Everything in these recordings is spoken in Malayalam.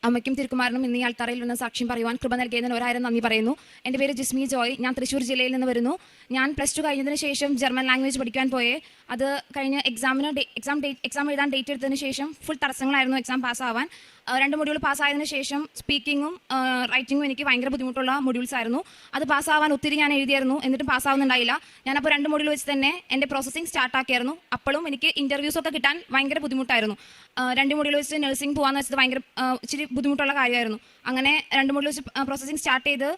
അമ്മയ്ക്കും തിരുക്കുമാരനും ഇന്ന് ഈ അൾത്താറയിൽ നിന്ന് സാക്ഷ്യം പറയുവാൻ കൃപ നൽകിയതിന് 1000 നന്ദി പറയുന്നു. എൻ്റെ പേര് ജിസ്മി ജോയ്. ഞാൻ തൃശ്ശൂർ ജില്ലയിൽ നിന്ന് വരുന്നു. ഞാൻ +2 കഴിഞ്ഞതിന് ശേഷം ജർമ്മൻ ലാംഗ്വേജ് പഠിക്കാൻ പോയേ. അത് കഴിഞ്ഞ് എക്സാം എഴുതാൻ ഡേറ്റ് എടുത്തതിന് ശേഷം ഫുൾ തടസ്സങ്ങളായിരുന്നു എക്സാം പാസ്സാവാൻ. 2 മൊഡ്യൂൾ പാസ്സായതിനു ശേഷം സ്പീക്കിങ്ങും റൈറ്റിങ്ങും എനിക്ക് ഭയങ്കര ബുദ്ധിമുട്ടുള്ള മൊഡ്യൂൾസ് ആയിരുന്നു. അത് പാസ്സാവാൻ ഒത്തിരി ഞാൻ എഴുതിയായിരുന്നു, എന്നിട്ടും പാസ്സാവുന്നുണ്ടായില്ല. ഞാനപ്പോൾ 2 മൊഡ്യൂൾ വെച്ച് തന്നെ എൻ്റെ പ്രോസസ്സിംഗ് സ്റ്റാർട്ടാക്കിയായിരുന്നു. അപ്പോഴും എനിക്ക് ഇൻ്റർവ്യൂസൊക്കെ കിട്ടാൻ ഭയങ്കര ബുദ്ധിമുട്ടായിരുന്നു. 2 മൊഡ്യൂൾ വെച്ച് നഴ്സിംഗ് പോകാമെന്ന് വെച്ചത് ഭയങ്കര ഇച്ചിരി ബുദ്ധിമുട്ടുള്ള കാര്യമായിരുന്നു. അങ്ങനെ 2 മൊഡ്യൂൾ വെച്ച് പ്രോസസ്സിംഗ് സ്റ്റാർട്ട് ചെയ്ത്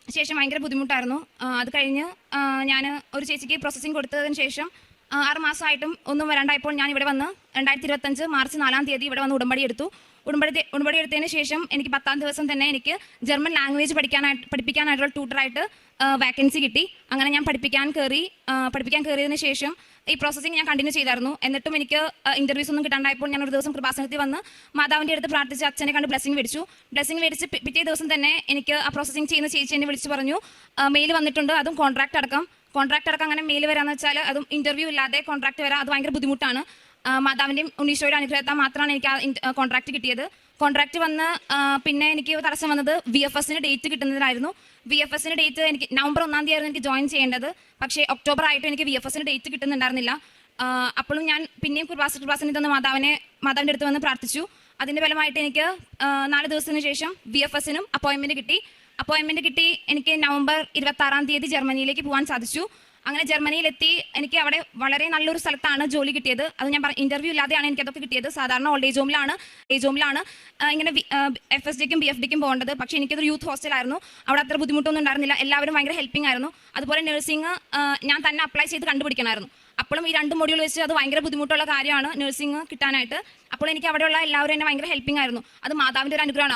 ശേഷം ഭയങ്കര ബുദ്ധിമുട്ടായിരുന്നു. അത് കഴിഞ്ഞ് ഞാൻ ഒരു ചേച്ചിക്ക് പ്രോസസ്സിംഗ് കൊടുത്തതിന് ശേഷം 6 മാസമായിട്ടും ഒന്നും വരാണ്ടായപ്പോൾ ഞാൻ ഇവിടെ വന്ന് 2025 മാർച്ച് 4-ാം തീയതി ഇവിടെ വന്ന് ഉടമ്പടി എടുത്തു. ഉടമ്പടി എടുത്തതിന് ശേഷം എനിക്ക് 10-ാം ദിവസം തന്നെ എനിക്ക് ജർമ്മൻ ലാംഗ്വേജ് പഠിപ്പിക്കാനായിട്ടുള്ള ട്യൂട്ടറായിട്ട് വാക്കൻസി കിട്ടി. അങ്ങനെ ഞാൻ പഠിപ്പിക്കാൻ കയറിയതിന് ശേഷം ഈ പ്രോസസ്സിംഗ് ഞാൻ കണ്ടിന്യൂ ചെയ്തായിരുന്നു. എന്നിട്ടും എനിക്ക് ഇൻ്റർവ്യൂസ് ഒന്നും കിട്ടാണ്ടായപ്പോൾ ഞാൻ ഒരു ദിവസം കൃപാസനത്തിൽ വന്ന് മാതാവിൻ്റെ അടുത്ത് പ്രാർത്ഥിച്ച് അച്ഛനെ കണ്ട് ബ്ലെസ്സിങ് മേടിച്ച് പിറ്റേ ദിവസം തന്നെ എനിക്ക് ആ പ്രോസസ്സിംഗ് ചെയ്യുന്ന ചേച്ചി എന്നെ വിളിച്ച് പറഞ്ഞു, മെയിൽ വന്നിട്ടുണ്ട്, അതും കോൺട്രാക്ട് അടക്കം അങ്ങനെ മെയിൽ വരാമെന്ന് വെച്ചാൽ അതും ഇൻ്റർവ്യൂ ഇല്ലാതെ കോൺട്രാക്ട് വരാം, അത് ഭയങ്കര ബുദ്ധിമുട്ടാണ്. മാതാവിൻ്റെയും ഉണ്ണീശോയുടെ അനുഗ്രഹത്താൽ മാത്രമാണ് എനിക്ക് ആ കോൺട്രാക്ട് കിട്ടിയത്. കോൺട്രാക്ട് വന്ന് പിന്നെ എനിക്ക് തടസ്സം വന്നത് VFSന് ഡേറ്റ് കിട്ടുന്നതിനായിരുന്നു. VFSന് ഡേറ്റ് എനിക്ക് നവംബർ 1-ാം തീയതി ആയിരുന്നു എനിക്ക് ജോയിൻ ചെയ്യേണ്ടത്. പക്ഷേ ഒക്ടോബർ ആയിട്ടും എനിക്ക് VFSന് ഡേറ്റ് കിട്ടുന്നുണ്ടായിരുന്നില്ല. അപ്പോഴും ഞാൻ പിന്നെയും കൃപാസനത്തിൽ നിന്ന് മാതാവിൻ്റെ അടുത്ത് വന്ന് പ്രാർത്ഥിച്ചു. അതിൻ്റെ ഫലമായിട്ട് എനിക്ക് 4 ദിവസത്തിന് ശേഷം VFSനും അപ്പോയിൻമെൻറ്റ് കിട്ടി. എനിക്ക് നവംബർ 26-ാം തീയതി ജർമ്മനിയിലേക്ക് പോകാൻ സാധിച്ചു. അങ്ങനെ ജർമ്മനിയിലെത്തി. എനിക്ക് അവിടെ വളരെ നല്ലൊരു സ്ഥലത്താണ് ജോലി കിട്ടിയത്. അത് ഞാൻ ഇൻ്റർവ്യൂ ഇല്ലാതെയാണ് എനിക്കതൊക്കെ കിട്ടിയത്. സാധാരണ ഓൾഡ് ഏജ് ഹോമിലാണ് ഇങ്ങനെ FSDക്കും BFDക്കും പോകേണ്ടത്. പക്ഷേ എനിക്കതൊരു യൂത്ത് ഹോസ്റ്റലായിരുന്നു. അവിടെ അത്ര ബുദ്ധിമുട്ടൊന്നും ഉണ്ടായിരുന്നില്ല. എല്ലാവരും ഭയങ്കര ഹെൽപ്പിംഗ് ആയിരുന്നു. അതുപോലെ നഴ്സിംഗ് ഞാൻ തന്നെ അപ്ലൈ ചെയ്ത് കണ്ടുപിടിക്കണമായിരുന്നു. അപ്പോഴും ഈ 2 മൊഡ്യൂൾ വെച്ച് അത് ഭയങ്കര ബുദ്ധിമുട്ടുള്ള കാര്യമാണ് നഴ്സിംഗ് കിട്ടാനായിട്ട്. അപ്പോൾ എനിക്ക് അവിടെയുള്ള എല്ലാവരും എന്നെ ഭയങ്കര ഹെൽപ്പിംഗ് ആയിരുന്നു. അത് മാതാവിൻ്റെ ഒരു അനുഗ്രഹമാണ്.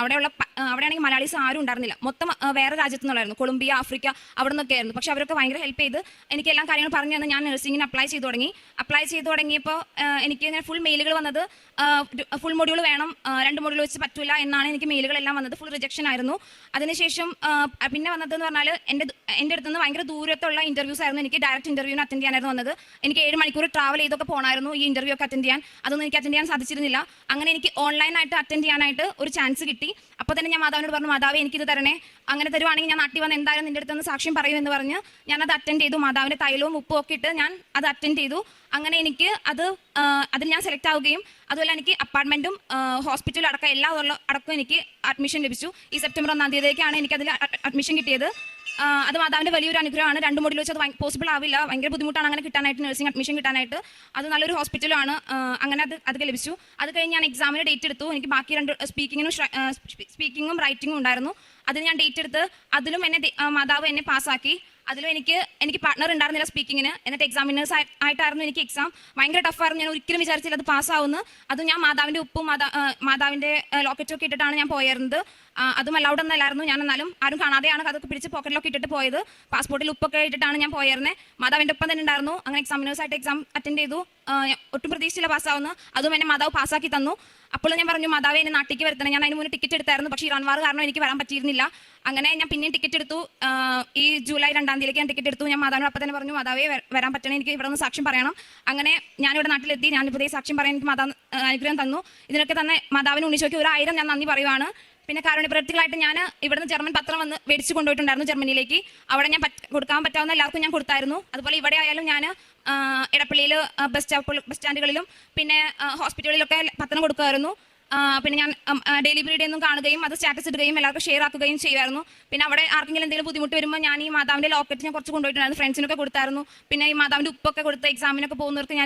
അവിടെയാണെങ്കിൽ മലയാളീസ് ആരും ഉണ്ടായിരുന്നില്ല. മൊത്തം വേറെ രാജ്യത്തു നിന്നുള്ളായിരുന്നു, കൊളംബിയ, ആഫ്രിക്ക, അവിടെ നിന്നൊക്കെ ആയിരുന്നു. പക്ഷേ അവരൊക്കെ ഭയങ്കര ഹെൽപ്പ് ചെയ്ത് എനിക്ക് എല്ലാ കാര്യങ്ങളും പറഞ്ഞു തന്ന് ഞാൻ നഴ്സിംഗിന് അപ്ലൈ ചെയ്ത് തുടങ്ങിയപ്പോൾ എനിക്ക് ഇങ്ങനെ ഫുൾ മെയിലുകൾ വന്നത് ഫുൾ മൊഡ്യൂൾ വേണം, 2 മൊഡ്യൂൾ വെച്ച് പറ്റില്ല എന്നാണ് എനിക്ക് മെയിലുകളെല്ലാം വന്നത്. ഫുൾ റിജക്ഷൻ ആയിരുന്നു. അതിനുശേഷം പിന്നെ വന്നതെന്ന് പറഞ്ഞാൽ എൻ്റെ അടുത്ത് നിന്ന് ഭയങ്കര ദൂരത്തുള്ള ഇൻ്റർവ്യൂസ് ആയിരുന്നു. എനിക്ക് ഡയറക്റ്റ് ഇൻ്റർവ്യൂവിന് അറ്റൻഡ് ചെയ്യാനായിരുന്നു വന്നത്. എനിക്ക് 7 മണിക്കൂർ ട്രാവൽ ചെയ്തൊക്കെ പോകണമായിരുന്നു ഈ ഇൻ്റർവ്യൂ ഒക്കെ അറ്റൻഡ് ചെയ്യാൻ. അതൊന്നും എനിക്ക് അറ്റൻഡ് ചെയ്യാൻ സാധിച്ചിരുന്നില്ല. അങ്ങനെ എനിക്ക് ഓൺലൈനായിട്ട് അറ്റൻഡ് ചെയ്യാനായിട്ട് ഒരു ചാൻസ് കിട്ടി. അപ്പോൾ തന്നെ ഞാൻ മാതാവിനോട് പറഞ്ഞു, മാതാവേ എനിക്കിത് തരണേ, അങ്ങനെ തരുവാണെങ്കിൽ ഞാൻ നാട്ടിൽ വന്ന് എന്തായാലും നിൻ്റെ അടുത്ത് നിന്ന് സാക്ഷ്യം പറയുമെന്ന് പറഞ്ഞ് ഞാനത് അറ്റൻഡ് ചെയ്തു. മാതാവിൻ്റെ തൈലവും ഉപ്പും ഒക്കെ ഇട്ട് ഞാൻ അത് അറ്റൻഡ് ചെയ്തു. അങ്ങനെ എനിക്ക് അതിൽ ഞാൻ സെലക്ട് ആവുകയും അതുപോലെ എനിക്ക് അപ്പാർട്ട്മെൻറ്റും ഹോസ്പിറ്റലും അടക്കം അടക്കം എനിക്ക് അഡ്മിഷൻ ലഭിച്ചു. ഈ സെപ്റ്റംബർ 1-ാം തീയതിക്കാണ് എനിക്കതിൽ അഡ്മിഷൻ കിട്ടിയത്. അത് മാതാവിൻ്റെ വലിയൊരു അനുഗ്രഹമാണ്. 2 മൊഡ്യൂൾ വെച്ച് അത് പോസിബിൾ ആവില്ല, ഭയങ്കര ബുദ്ധിമുട്ടാണ് അങ്ങനെ കിട്ടാനായിട്ട്, നഴ്സിംഗ് അഡ്മിഷൻ കിട്ടാനായിട്ട്. അത് നല്ലൊരു ഹോസ്പിറ്റലാണ്. അങ്ങനെ അതൊക്കെ ലഭിച്ചു. അത് കഴിഞ്ഞ് ഞാൻ എക്സാമിന് ഡേറ്റ് എടുത്തു. എനിക്ക് ബാക്കി 2 സ്പീക്കിങ്ങും റൈറ്റിങ്ങും ഉണ്ടായിരുന്നു. അതിന് ഞാൻ ഡേറ്റ് എടുത്ത് അതിലും മാതാവ് എന്നെ പാസ്സാക്കി. അതിലും എനിക്ക് പാർട്ട്ണർ ഉണ്ടായിരുന്നില്ല സ്പീക്കിങ്ങിന്. എന്നിട്ട് എക്സാമിനേഴ്സ് ആയിട്ടായിരുന്നു എനിക്ക് എക്സാം. ഭയങ്കര ടഫായിരുന്നു. ഞാൻ ഒരിക്കലും വിചാരിച്ചില്ല അത് പാസ്സാവുമെന്ന്. അതും ഞാൻ മാതാവിൻ്റെ ഉപ്പും മാതാവിൻ്റെ ലോക്കറ്റും ഒക്കെ ഇട്ടിട്ടാണ് ഞാൻ പോയിരുന്നത്. അതും അലൗഡ് ഒന്നല്ലായിരുന്നു. ഞാൻ എന്നാലും ആരും കാണാതെയാണ് അതൊക്കെ പിടിച്ച് പോക്കറ്റിലൊക്കെ ഇട്ടിട്ട് പോയത്. പാസ്പോർട്ടിൽ ഉപ്പൊക്കെ ഇട്ടിട്ടാണ് ഞാൻ പോയിരുന്നത്. മാതാവിൻ്റെ ഒപ്പം തന്നെ ഉണ്ടായിരുന്നു. അങ്ങനെ എക്സാമിനേഴ്സായിട്ട് എക്സാം അറ്റൻഡ് ചെയ്തു. ഒട്ടും പ്രതീക്ഷിച്ചില്ല പാസ്സാവുന്നു. അതും എന്നെ മാതാവ് പാസ്സാക്കി തന്നു. അപ്പോൾ ഞാൻ പറഞ്ഞു, മാതാവെ എന്നെ നാട്ടിലേക്ക് വരുത്തണം. ഞാൻ അതിന് മുന്നേ ടിക്കറ്റ് എടുത്തായിരുന്നു. പക്ഷേ ഇറാൻ വാർ കാരണം എനിക്ക് വരാൻ പറ്റിയിരുന്നില്ല. അങ്ങനെ ഞാൻ പിന്നെയും ടിക്കറ്റ് എടുത്തു. ഈ ജൂലൈ 2-ാം തീയതിയിലേക്ക് ഞാൻ ടിക്കറ്റ് എടുത്തു. ഞാൻ മാതാവിനോട് അപ്പം തന്നെ പറഞ്ഞു, മാതാവെ വരാൻ പറ്റണേ, എനിക്ക് ഇവിടെ നിന്ന് സാക്ഷ്യം പറയണം. അങ്ങനെ ഞാനിവിടെ നാട്ടിലെത്തി. ഞാനിപ്പോൾ സാക്ഷ്യം പറയാൻ എനിക്ക് മാതാവ് അനുഗ്രഹം തന്നു. ഇതിനൊക്കെ തന്നെ മാതാവിന് ഉണ്ണിശോയ്ക്ക് 1000 ഞാൻ നന്ദി പറയുവാണ്. പിന്നെ കാരുണ്യ പ്രവൃത്തികളായിട്ട് ഞാൻ ഇവിടുന്ന് ജർമ്മൻ പത്രം വന്ന് മേടിച്ച് കൊണ്ടുപോയിട്ടുണ്ടായിരുന്നു ജർമ്മനിയിലേക്ക്. അവിടെ ഞാൻ കൊടുക്കാൻ പറ്റാവുന്ന എല്ലാവർക്കും ഞാൻ കൊടുത്തായിരുന്നു. അതുപോലെ ഇവിടെ ആയാലും ഞാൻ ഇടപ്പള്ളിയിൽ ബസ് സ്റ്റാൻഡുകളിലും പിന്നെ ഹോസ്പിറ്റലുകളിലൊക്കെ പത്രം കൊടുക്കുമായിരുന്നു. പിന്നെ ഞാൻ ഡെയിലി ബ്രീഡൊന്നും കാണുകയും അത് സ്റ്റാറ്റസ് ഇടുകയും എല്ലാവർക്കും ഷെയർ ആക്കുകയും ചെയ്യുമായിരുന്നു. പിന്നെ അവിടെ ആർക്കെങ്കിലും എന്തെങ്കിലും ബുദ്ധിമുട്ട് വരുമ്പോൾ ഞാൻ ഈ മാതാവിൻ്റെ ലോക്കറ്റ് ഞാൻ കുറച്ച് കൊണ്ടുപോയിട്ടുണ്ടായിരുന്നു. ഫ്രണ്ട്സിനൊക്കെ കൊടുത്തായിരുന്നു. പിന്നെ ഈ മാതാവിൻ്റെ ഉപ്പൊക്കെ കൊടുത്ത് എക്സാമിനൊക്കെ പോകുന്നവർക്ക് ഞാൻ